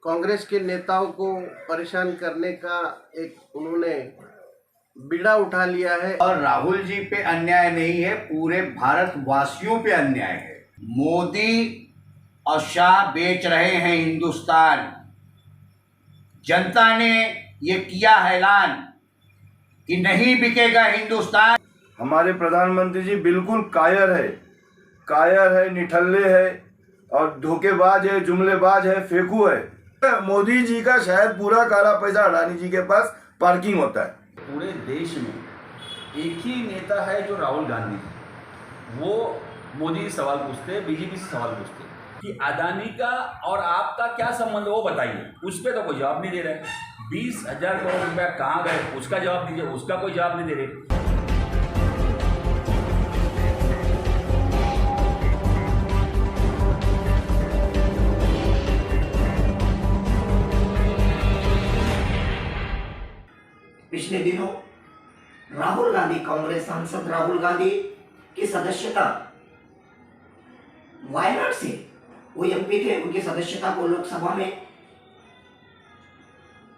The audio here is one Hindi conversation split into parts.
कांग्रेस के नेताओं को परेशान करने का एक उन्होंने बीड़ा उठा लिया है। और राहुल जी पे अन्याय नहीं है, पूरे भारतवासियों पे अन्याय है। मोदी और शाह बेच रहे हैं हिंदुस्तान। जनता ने ये किया है ऐलान कि नहीं बिकेगा हिंदुस्तान। हमारे प्रधानमंत्री जी बिल्कुल कायर है, निठल्ले है और धोखेबाज है, जुमलेबाज है, फेंकू है। मोदी जी का शायद पूरा काला पैसा अडानी जी के पास पार्किंग होता है। पूरे देश में एक ही नेता है जो राहुल गांधी है। वो मोदी से सवाल पूछते हैं, बीजेपी से सवाल पूछते हैं कि अदानी का और आपका क्या संबंध, वो बताइए। उस पर तो कोई जवाब नहीं दे रहे। 20,000 करोड़ रुपया कहाँ गए उसका जवाब दीजिए, उसका कोई जवाब नहीं दे रहे। पिछले दिनों राहुल गांधी, कांग्रेस सांसद राहुल गांधी की सदस्यता वायनाड से, वो एमपी थे, उनकी सदस्यता को लोकसभा में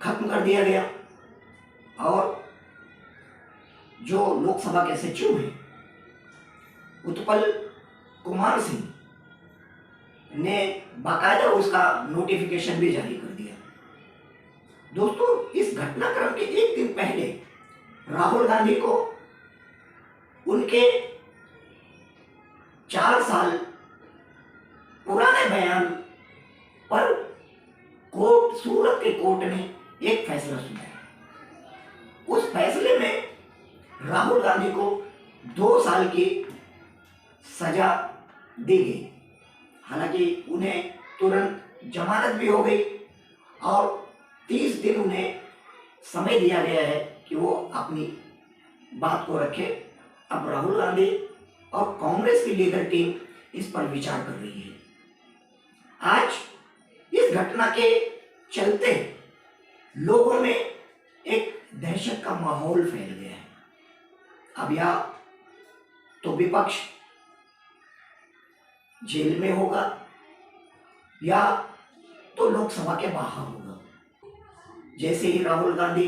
खत्म कर दिया गया। और जो लोकसभा के सचिव हैं उत्पल कुमार सिंह ने बाकायदा उसका नोटिफिकेशन भी जारी कर दिया। दोस्तों, इस घटनाक्रम के एक दिन पहले राहुल गांधी को उनके 4 साल पुराने बयान पर कोर्ट, सूरत के कोर्ट ने एक फैसला सुनाया। उस फैसले में राहुल गांधी को 2 साल की सजा दी गई। हालांकि उन्हें तुरंत जमानत भी हो गई और 30 दिन उन्हें समय दिया गया है कि वो अपनी बात को रखे। अब राहुल गांधी और कांग्रेस की लीगल टीम इस पर विचार कर रही है। आज इस घटना के चलते लोगों में एक दहशत का माहौल फैल गया है। अब या तो विपक्ष जेल में होगा या तो लोकसभा के बाहर होगा। जैसे ही राहुल गांधी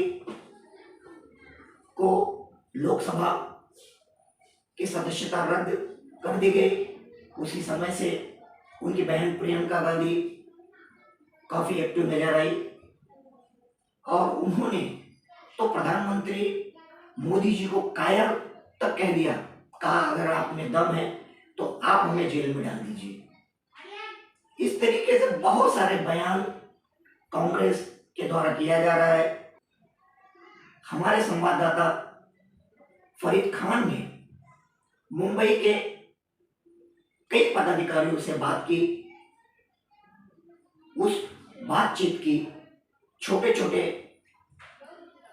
को लोकसभा की सदस्यता रद्द कर दी गई, उसी समय से उनकी बहन प्रियंका गांधी काफी एक्टिव नजर आई और उन्होंने तो प्रधानमंत्री मोदी जी को कायर तक कह दिया। कहा, अगर आप में दम है तो आप हमें जेल में डाल दीजिए। इस तरीके से बहुत सारे बयान कांग्रेस के द्वारा किया जा रहा है। हमारे संवाददाता फरीद खान ने मुंबई के कई पदाधिकारियों से बात की। उस बातचीत की छोटे छोटे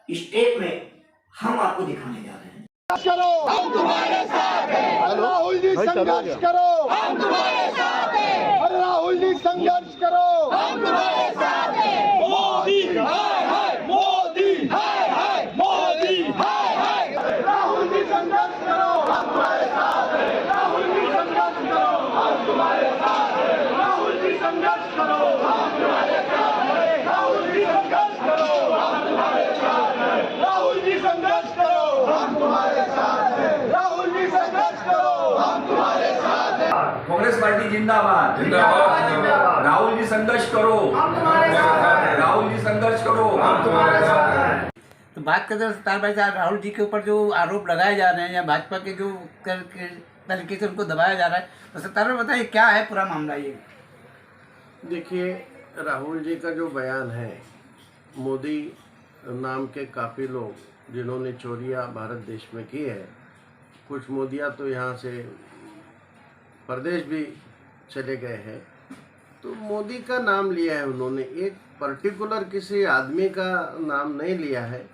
स्टेप में हम आपको दिखाने जा रहे हैं। करो, हम तुम्हारे साथ हैं। राहुल जी संघर्ष करो, हम तुम्हारे साथ हैं। राहुल जी संघर्ष करो, हम तुम्हारे साथ हैं। मोदी हाय हाय, मोदी हाय हाय, मोदी हाय हाय। राहुल जी संघर्ष करो, हम तुम्हारे साथ हैं। राहुल जी संघर्ष करो, हम तुम्हारे साथ हैं। राहुल जी संघर्ष करो, हम तुम्हारे साथ हैं। राहुल जी संघर्ष करो, हम तुम्हारे साथ हैं। राहुल जी संघर्ष करो, हम तुम्हारे साथ हैं। राहुल जी संघर्ष करो, हम तुम्हारे साथ हैं। कांग्रेस पार्टी जिंदाबाद, जिंदाबाद, जिंदाबाद। राहुल जी संघर्ष करो, हम तुम्हारे साथ हैं। राहुल जी संघर्ष करो, हम तुम्हारे साथ हैं। तो बात करते हैं सत्तार भाई साहब, राहुल जी के ऊपर जो आरोप लगाए जा रहे हैं या भाजपा के जो तरीके से उनको दबाया जा रहा है, तो सत्तार भाई बताइए क्या है पूरा मामला ये। देखिए, राहुल जी का जो बयान है, मोदी नाम के काफ़ी लोग जिन्होंने चोरियां भारत देश में की है, कुछ मोदिया तो यहाँ से प्रदेश भी चले गए हैं, तो मोदी का नाम लिया है उन्होंने, एक पर्टिकुलर किसी आदमी का नाम नहीं लिया है।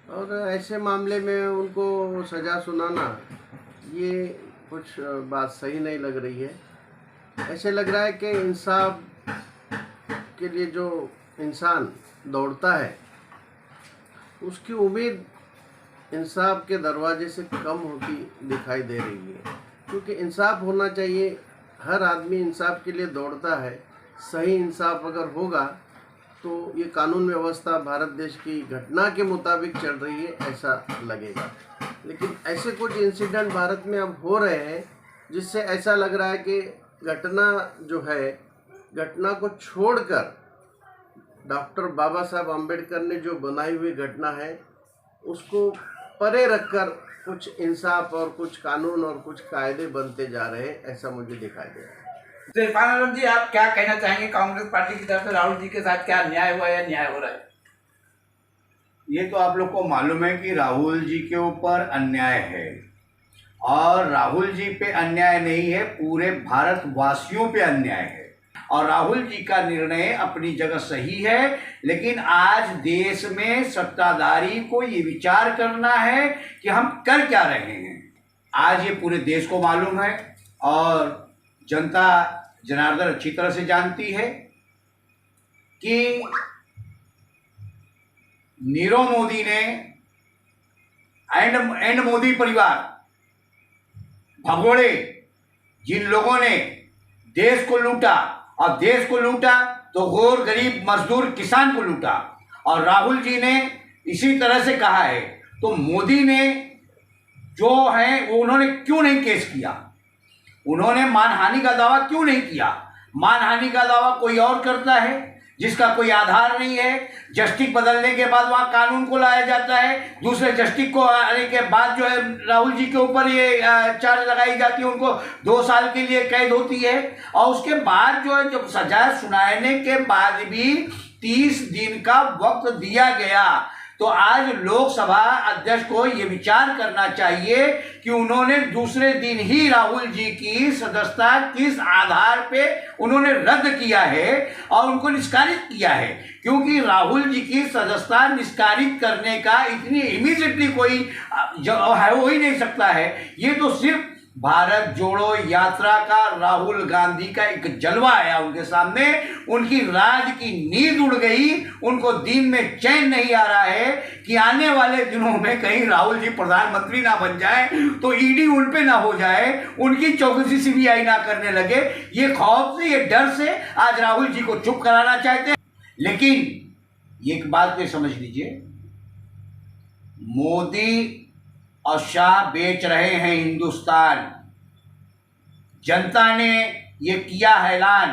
और ऐसे मामले में उनको सज़ा सुनाना ये कुछ बात सही नहीं लग रही है। ऐसे लग रहा है कि इंसाफ के लिए जो इंसान दौड़ता है उसकी उम्मीद इंसाफ के दरवाजे से कम होती दिखाई दे रही है, क्योंकि इंसाफ होना चाहिए। हर आदमी इंसाफ के लिए दौड़ता है। सही इंसाफ अगर होगा तो ये कानून व्यवस्था भारत देश की घटना के मुताबिक चल रही है ऐसा लगेगा। लेकिन ऐसे कुछ इंसिडेंट भारत में अब हो रहे हैं जिससे ऐसा लग रहा है कि घटना जो है, घटना को छोड़कर डॉक्टर बाबा साहब आम्बेडकर ने जो बनाई हुई घटना है उसको परे रखकर कुछ इंसाफ और कुछ कानून और कुछ कायदे बनते जा रहे हैं, ऐसा मुझे दिखाई दे रहा है। तो इरफान आलम जी, आप क्या कहना चाहेंगे? कांग्रेस पार्टी की तरफ से राहुल जी के साथ क्या अन्याय हुआ या न्याय हो रहा है? ये तो आप लोग को मालूम है कि राहुल जी के ऊपर अन्याय है, और राहुल जी पे अन्याय नहीं है, पूरे भारतवासियों पे अन्याय है। और राहुल जी का निर्णय अपनी जगह सही है, लेकिन आज देश में सत्ताधारी को ये विचार करना है कि हम कर क्या रहे हैं। आज ये पूरे देश को मालूम है और जनता जनार्दन अच्छी तरह से जानती है कि नीरव मोदी ने एंड मोदी परिवार भगोड़े जिन लोगों ने देश को लूटा, और देश को लूटा तो गौर गरीब मजदूर किसान को लूटा, और राहुल जी ने इसी तरह से कहा है। तो मोदी ने जो है वो उन्होंने क्यों नहीं केस किया? उन्होंने मानहानि का दावा क्यों नहीं किया? मानहानि का दावा कोई और करता है जिसका कोई आधार नहीं है। जस्टिस बदलने के बाद वहाँ कानून को लाया जाता है, दूसरे जस्टिस को आने के बाद जो है राहुल जी के ऊपर ये चार्ज लगाई जाती है, उनको 2 साल के लिए कैद होती है, और उसके बाद जो है जब सजा सुनाने के बाद भी 30 दिन का वक्त दिया गया। तो आज लोकसभा अध्यक्ष को ये विचार करना चाहिए कि उन्होंने दूसरे दिन ही राहुल जी की सदस्यता किस आधार पे उन्होंने रद्द किया है और उनको निष्कासित किया है, क्योंकि राहुल जी की सदस्यता निष्कासित करने का इतनी इमीडिएटली कोई है हो ही नहीं सकता है। ये तो सिर्फ भारत जोड़ो यात्रा का राहुल गांधी का एक जलवा आया उनके सामने। उनकी राज की नींद उड़ गई, उनको दिन में चैन नहीं आ रहा है कि आने वाले दिनों में कहीं राहुल जी प्रधानमंत्री ना बन जाए तो ईडी उन पे ना हो जाए, उनकी चौकसी सीबीआई ना करने लगे। ये खौफ से, ये डर से आज राहुल जी को चुप कराना चाहते हैं। लेकिन एक बात पे समझ लीजिए, मोदी और शाह बेच रहे हैं हिंदुस्तान। जनता ने ये किया है ऐलान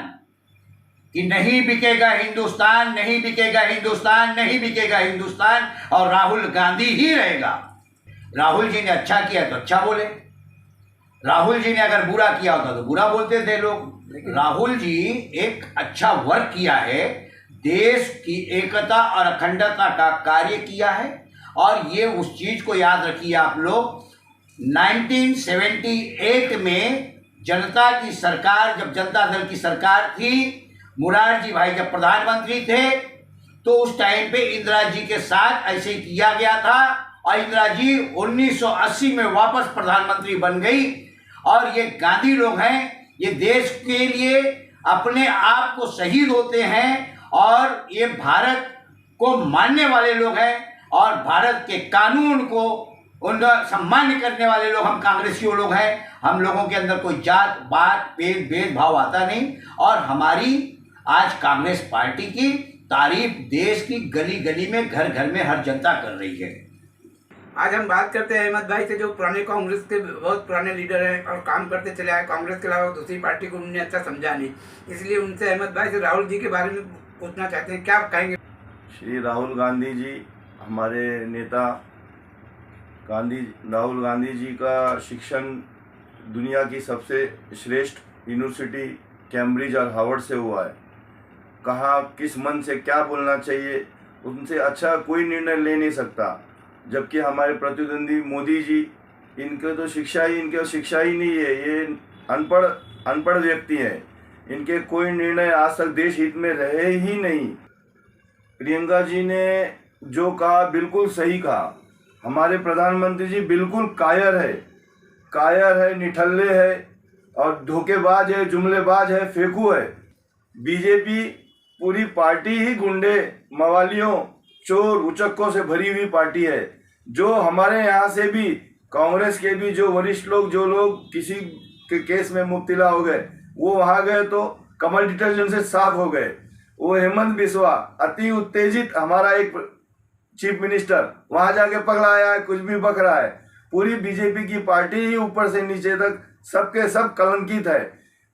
कि नहीं बिकेगा हिंदुस्तान, नहीं बिकेगा हिंदुस्तान, नहीं बिकेगा हिंदुस्तान, और राहुल गांधी ही रहेगा। राहुल जी ने अच्छा किया तो अच्छा बोले, राहुल जी ने अगर बुरा किया होता तो बुरा बोलते थे लोग। राहुल जी एक अच्छा वर्क किया है, देश की एकता और अखंडता का कार्य किया है। और ये उस चीज को याद रखिए आप लोग, 1978 में जनता की सरकार, जब जनता दल की सरकार थी, मुरारजी भाई जब प्रधानमंत्री थे, तो उस टाइम पे इंदिरा जी के साथ ऐसे ही किया गया था, और इंदिरा जी 1980 में वापस प्रधानमंत्री बन गई। और ये गांधी लोग हैं, ये देश के लिए अपने आप को शहीद होते हैं, और ये भारत को मानने वाले लोग हैं, और भारत के कानून को उनका सम्मान करने वाले लोग हम कांग्रेसियों लोग हैं। हम लोगों के अंदर कोई जात बात भेदभाव आता नहीं, और हमारी आज कांग्रेस पार्टी की तारीफ देश की गली गली में, घर घर में हर जनता कर रही है। आज हम बात करते हैं अहमद भाई से, जो पुराने कांग्रेस के बहुत पुराने लीडर हैं और काम करते चले आए। कांग्रेस के अलावा दूसरी पार्टी को उन्होंने अच्छा समझा नहीं, इसलिए उनसे अहमद भाई से राहुल जी के बारे में पूछना चाहते हैं, क्या कहेंगे? श्री राहुल गांधी जी, हमारे नेता राहुल गांधी जी का शिक्षण दुनिया की सबसे श्रेष्ठ यूनिवर्सिटी कैम्ब्रिज और हार्वर्ड से हुआ है। कहाँ किस मन से क्या बोलना चाहिए, उनसे अच्छा कोई निर्णय ले नहीं सकता। जबकि हमारे प्रतिद्वंदी मोदी जी, इनके तो शिक्षा ही नहीं है, ये अनपढ़ व्यक्ति हैं। इनके कोई निर्णय आज तक देश हित में रहे ही नहीं। प्रियंका जी ने जो कहा बिल्कुल सही कहा। हमारे प्रधानमंत्री जी बिल्कुल कायर है, निठल्ले है और धोखेबाज है, जुमलेबाज है, फेंकू है। बीजेपी पूरी पार्टी ही गुंडे, मवालियों, चोर, उचक्कों से भरी हुई पार्टी है। जो हमारे यहाँ से भी, कांग्रेस के भी जो वरिष्ठ लोग, जो लोग किसी के केस में मुब्तला हो गए, वो वहाँ गए तो कमल डिटर्जेंट से साफ हो गए। वो हेमंत बिस्वा अति उत्तेजित हमारा एक चीफ मिनिस्टर वहां जाके पकड़ाया है, कुछ भी बक रहा है। पूरी बीजेपी की पार्टी ही ऊपर से नीचे तक सबके सब कलंकित है।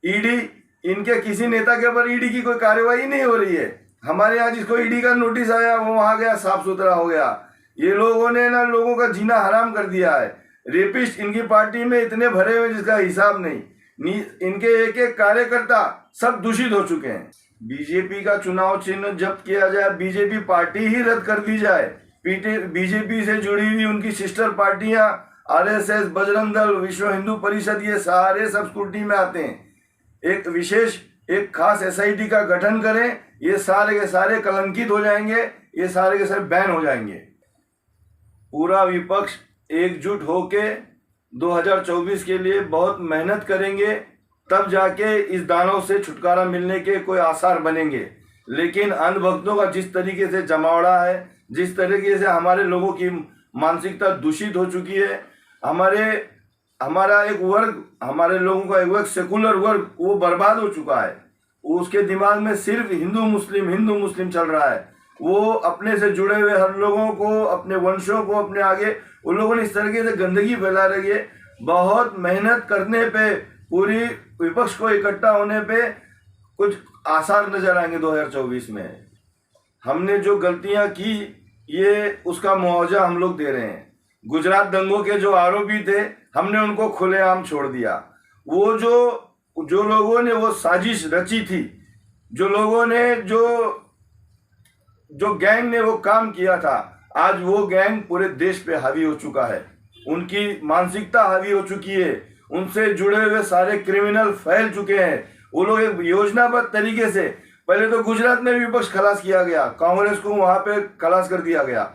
ईडी, इनके किसी नेता के ऊपर ईडी की कोई कार्यवाही नहीं हो रही है। हमारे यहाँ जिसको ईडी का नोटिस आया वो वहां गया, साफ सुथरा हो गया। ये लोगों ने ना लोगों का जीना हराम कर दिया है। रेपिस्ट इनकी पार्टी में इतने भरे हुए जिसका हिसाब नहीं। इनके एक एक कार्यकर्ता सब दूषित हो चुके हैं। बीजेपी का चुनाव चिन्ह जब्त किया जाए, बीजेपी पार्टी ही रद्द कर दी जाए। बीजेपी से जुड़ी हुई उनकी सिस्टर पार्टियां आरएसएस, बजरंग दल, विश्व हिंदू परिषद, ये सारे सब स्क्रूटनी में आते हैं। एक विशेष एक खास एसआईटी का गठन करें, ये सारे के सारे कलंकित हो जाएंगे, ये सारे के सारे बैन हो जाएंगे। पूरा विपक्ष एकजुट होके 2024 के लिए बहुत मेहनत करेंगे, तब जाके इस दानव से छुटकारा मिलने के कोई आसार बनेंगे। लेकिन अंधभक्तों का जिस तरीके से जमावड़ा है, जिस तरीके से हमारे लोगों की मानसिकता दूषित हो चुकी है, हमारा एक वर्ग, हमारे लोगों का एक वर्ग, सेकुलर वर्ग, वो बर्बाद हो चुका है। उसके दिमाग में सिर्फ हिंदू मुस्लिम चल रहा है। वो अपने से जुड़े हुए हर लोगों को, अपने वंशों को, अपने आगे उन लोगों ने इस तरीके से गंदगी फैला रही है। बहुत मेहनत करने पे, पूरी विपक्ष को इकट्ठा होने पे कुछ आसार नजर आएंगे 2024 में। हमने जो गलतियां की, ये उसका मुआवजा हम लोग दे रहे हैं। गुजरात दंगों के जो आरोपी थे, हमने उनको खुलेआम छोड़ दिया। वो जो लोगों ने वो साजिश रची थी, जो लोगों ने जो गैंग ने वो काम किया था, आज वो गैंग पूरे देश पे हावी हो चुका है। उनकी मानसिकता हावी हो चुकी है। उनसे जुड़े हुए सारे क्रिमिनल फैल चुके हैं। वो लोग एक योजनाबद्ध तरीके से, पहले तो गुजरात में विपक्ष खलास किया गया, कांग्रेस को वहां पे खलास कर दिया गया।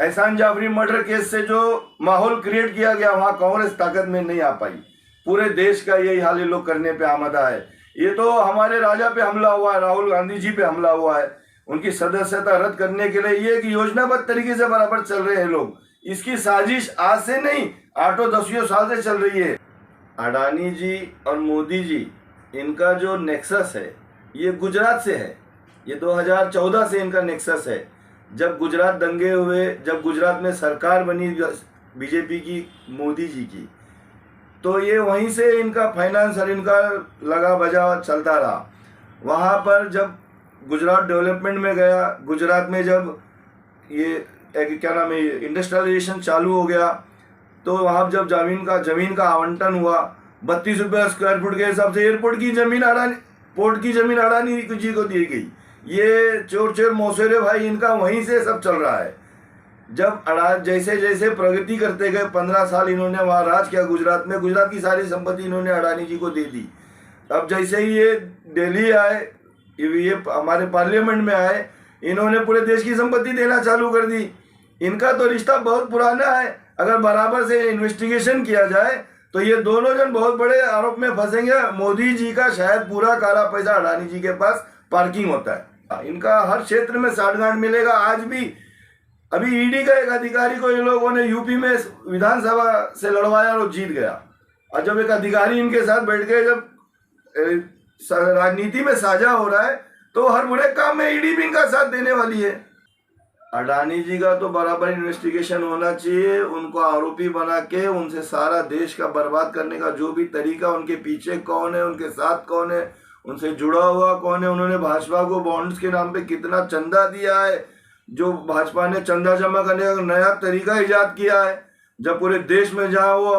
एहसान जाफरी मर्डर केस से जो माहौल क्रिएट किया गया, वहां कांग्रेस ताकत में नहीं आ पाई। पूरे देश का यही हाल ये लोग करने पे आमादा है। ये तो हमारे राजा पे हमला हुआ है, राहुल गांधी जी पे हमला हुआ है। उनकी सदस्यता रद्द करने के लिए ये एक योजनाबद्ध तरीके से बराबर चल रहे हैं लोग। इसकी साजिश आज से नहीं, 8-10 साल से चल रही है। अडानी जी और मोदी जी, इनका जो नेक्सस है ये गुजरात से है। ये 2014 से इनका नेक्सस है। जब गुजरात दंगे हुए, जब गुजरात में सरकार बनी बीजेपी की, मोदी जी की, तो ये वहीं से इनका फाइनेंस और इनका लगा बजा चलता रहा। वहाँ पर जब गुजरात डेवलपमेंट में गया, गुजरात में जब ये क्या नाम है, इंडस्ट्रियलाइजेशन चालू हो गया, तो वहाँ जब जमीन का आवंटन हुआ, 32 रुपये स्क्वायर फुट के हिसाब से एयरपोर्ट की जमीन पोर्ट की जमीन अडानी जी को दी गई। ये चोर मौसेरे भाई, इनका वहीं से सब चल रहा है। जब जैसे जैसे प्रगति करते गए, 15 साल इन्होंने वहाँ राज किया गुजरात में, गुजरात की सारी संपत्ति इन्होंने अडानी जी को दे दी। अब जैसे ही ये दिल्ली आए, ये हमारे पार्लियामेंट में आए, इन्होंने पूरे देश की संपत्ति देना चालू कर दी। इनका तो रिश्ता बहुत पुराना है। अगर बराबर से इन्वेस्टिगेशन किया जाए तो ये दोनों जन बहुत बड़े आरोप में फंसेंगे। मोदी जी का शायद पूरा काला पैसा अडानी जी के पास पार्किंग होता है। इनका हर क्षेत्र में साठगांठ मिलेगा। आज भी अभी ईडी का एक अधिकारी को इन लोगों ने यूपी में विधानसभा से लड़वाया और जीत गया। और जब एक अधिकारी इनके साथ बैठ गए, जब राजनीति में साझा हो रहा है, तो हर बुरे काम में ईडी भी इनका साथ देने वाली है। अडानी जी का तो बराबर इन्वेस्टिगेशन होना चाहिए। उनको आरोपी बना के उनसे सारा देश का बर्बाद करने का जो भी तरीका, उनके पीछे कौन है, उनके साथ कौन है, उनसे जुड़ा हुआ कौन है, उन्होंने भाजपा को बॉन्ड्स के नाम पे कितना चंदा दिया है, जो भाजपा ने चंदा जमा करने का नया तरीका इजाद किया है। जब पूरे देश में जहाँ वो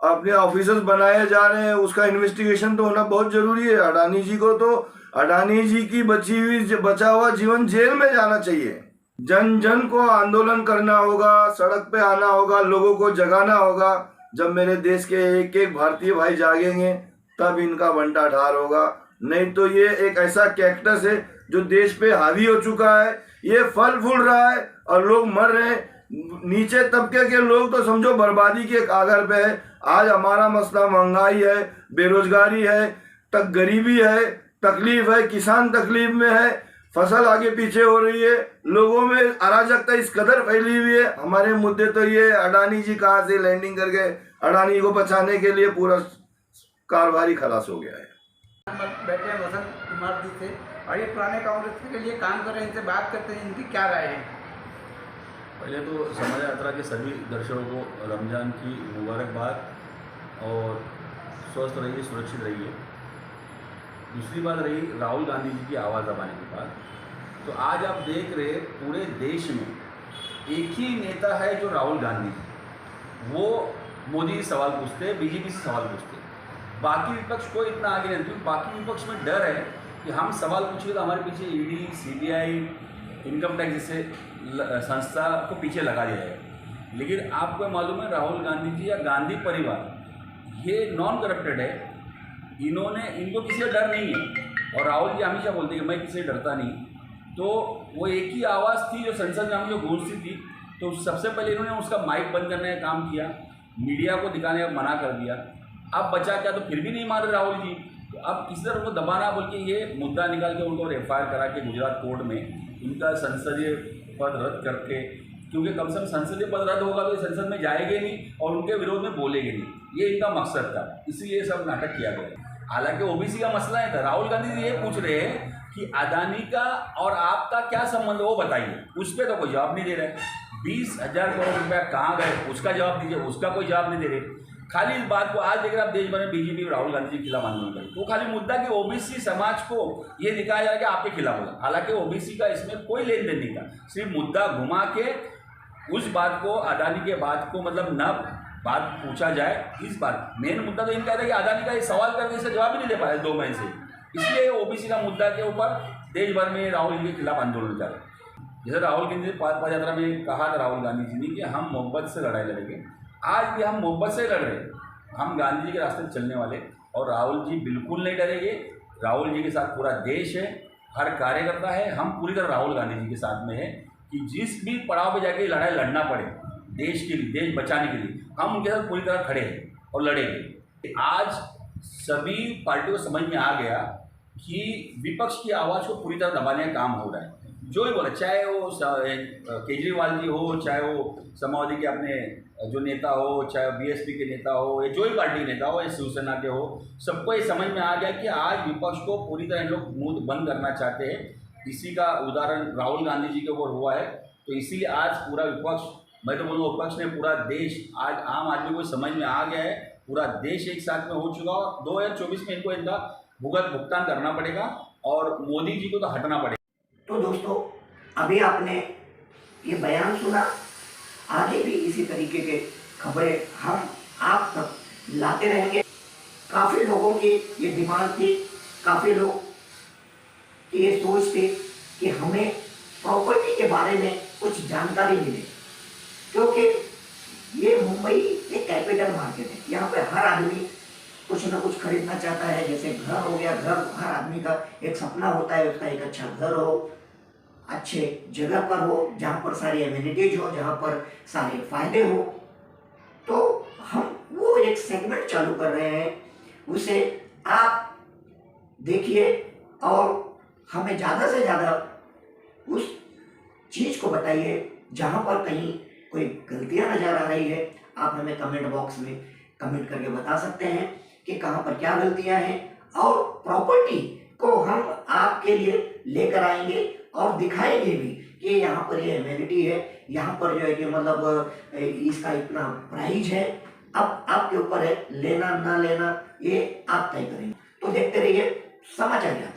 अपने ऑफिसर्स बनाए जा रहे हैं, उसका इन्वेस्टिगेशन तो होना बहुत जरूरी है। अडानी जी को तो, अडानी जी की बचा हुआ जीवन जेल में जाना चाहिए। जन जन को आंदोलन करना होगा, सड़क पे आना होगा, लोगों को जगाना होगा। जब मेरे देश के एक एक भारतीय भाई जागेंगे, तब इनका बंटा ठार होगा। नहीं तो ये एक ऐसा कैक्टस है जो देश पे हावी हो चुका है। ये फल फूल रहा है और लोग मर रहे हैं। नीचे तबके के लोग तो समझो बर्बादी के कागर पे है। आज हमारा मसला महंगाई है, बेरोजगारी है, तक गरीबी है, तकलीफ है, किसान तकलीफ में है, फसल आगे पीछे हो रही है, लोगों में अराजकता इस कदर फैली हुई है। हमारे मुद्दे तो ये अडानी जी कहाँ से लैंडिंग कर गए, अडानी को बचाने के लिए पूरा कारभारी खलास हो गया है। बैठे हैं वसंत कुमार जी से। और ये पुराने कांग्रेस के लिए काम कर रहे हैं, इनसे बात करते हैं, इनकी क्या राय है? पहले तो समाज यात्रा के सभी दर्शकों को रमज़ान की मुबारकबाद और स्वस्थ रहिए, सुरक्षित रहिए। दूसरी बात रही राहुल गांधी जी की आवाज़ दबाने की बात, तो आज आप देख रहे पूरे देश में एक ही नेता है जो राहुल गांधी जी, वो मोदी से सवाल पूछते हैं, बीजेपी से सवाल पूछते हैं। बाकी विपक्ष कोई इतना आगे नहीं, क्योंकि बाकी विपक्ष में डर है कि हम सवाल पूछेंगे तो हमारे पीछे ईडी, सीबीआई, इनकम टैक्स जैसे संस्था को पीछे लगा दिया जाएगा। लेकिन आपको मालूम है राहुल गांधी जी या गांधी परिवार ये नॉन करप्टेड है, इनको किसी का डर नहीं है। और राहुल जी हमेशा बोलते हैं कि मैं किसी से डरता नहीं, तो वो एक ही आवाज़ थी जो संसद में जो गूंजती थी, तो सबसे पहले इन्होंने उसका माइक बंद करने का काम किया, मीडिया को दिखाने का मना कर दिया। अब बचा क्या, तो फिर भी नहीं मान रहे राहुल जी, तो अब किसी तरह उनको दबाना बोल के ये मुद्दा निकाल के उनको FIR करा के गुजरात कोर्ट में इनका संसदीय पद रद्द करके, क्योंकि कम से कम संसदीय पद रद्द होगा तो ये संसद में जाएंगे नहीं और उनके विरोध में बोलेंगे नहीं, ये इनका मकसद था, इसीलिए सब नाटक किया गया। हालांकि OBC का मसला है था, राहुल गांधी जी ये पूछ रहे हैं कि अदानी का और आपका क्या संबंध है वो बताइए, उस पर तो कोई जवाब नहीं दे रहे। 20,000 करोड़ रुपया कहाँ गए उसका जवाब दीजिए, उसका कोई जवाब नहीं दे रहे। खाली इस बात को आज देख रहे आप देश भर में बीजेपी और राहुल गांधी जी के खिलाफ आंदोलन करें, तो खाली मुद्दा कि OBC समाज को ये दिखाया जा रहा है कि आपके खिलाफ होगा, हालांकि OBC का इसमें कोई लेन देन नहीं था। सिर्फ मुद्दा घुमा के उस बात को, अदानी के बात को मतलब न बात पूछा जाए, इस बात मेन मुद्दा तो इनका था कि अदानी का ये सवाल करके इसका जवाब ही नहीं दे पाया 2 महीने से, इसलिए OBC का मुद्दा के ऊपर देश भर में राहुल जी के खिलाफ आंदोलन चल रहा है। जैसे राहुल गांधी ने पद यात्रा में कहा था राहुल गांधी जी ने कि हम मोहब्बत से लड़ाई लड़ेंगे, आज भी हम मोहब्बत से लड़ रहे हैं, हम गांधी जी के रास्ते चलने वाले, और राहुल जी बिल्कुल नहीं डरेंगे। राहुल जी के साथ पूरा देश है, हर कार्यकर्ता है, हम पूरी तरह राहुल गांधी जी के साथ में है कि जिस भी पड़ाव पे जाके लड़ाई लड़ना पड़े देश के लिए, देश बचाने के लिए, हम उनके साथ पूरी तरह खड़े हैं और लड़ेंगे। आज सभी पार्टियों को समझ में आ गया कि विपक्ष की आवाज़ को पूरी तरह दबाने का काम हो रहा है। जो ही बोले, चाहे वो केजरीवाल जी हो, चाहे वो समाजवादी के अपने जो नेता हो, चाहे BSP के नेता हो, या जो ही पार्टी के नेता हो, या शिवसेना के हो, सबको ये समझ में आ गया कि आज विपक्ष को पूरी तरह लोग मुंह बंद करना चाहते हैं। इसी का उदाहरण राहुल गांधी जी के ऊपर हुआ है, तो इसीलिए आज पूरा विपक्ष, मैं तो बोलूँगा विपक्ष ने पूरा देश, आज आम आदमी को समझ में आ गया है, पूरा देश एक साथ में हो चुका। 2024 में इनको इनका भुगतान करना पड़ेगा और मोदी जी को तो हटना पड़ेगा। तो दोस्तों, अभी आपने ये बयान सुना, आगे भी इसी तरीके के खबरें हम आप तक लाते रहेंगे। काफ़ी लोगों की ये डिमांड थी, काफ़ी लोग की ये सोच थी कि हमें प्रॉपर्टी के बारे में कुछ जानकारी मिले, क्योंकि ये मुंबई एक कैपिटल मार्केट है, यहाँ पे हर आदमी कुछ ना कुछ खरीदना चाहता है। जैसे घर हो गया, घर हर आदमी का एक सपना होता है, उसका एक अच्छा घर हो, अच्छे जगह पर हो, जहाँ पर सारी एमिनिटीज हो, जहाँ पर सारे फायदे हो। तो हम वो एक सेगमेंट चालू कर रहे हैं, उसे आप देखिए और हमें ज़्यादा से ज़्यादा उस चीज़ को बताइए जहाँ पर कहीं कोई गलतियाँ नज़र आ रही है। आप हमें कमेंट बॉक्स में कमेंट करके बता सकते हैं कि कहाँ पर क्या गलतियाँ हैं, और प्रॉपर्टी को हम आपके लिए लेकर आएंगे और दिखाएंगे भी कि यहाँ पर ये एमिनिटी है, यहाँ पर जो है कि मतलब इसका इतना प्राइस है। अब आपके ऊपर है, लेना ना लेना ये आप तय करेंगे। तो देखते रहिए समाचार।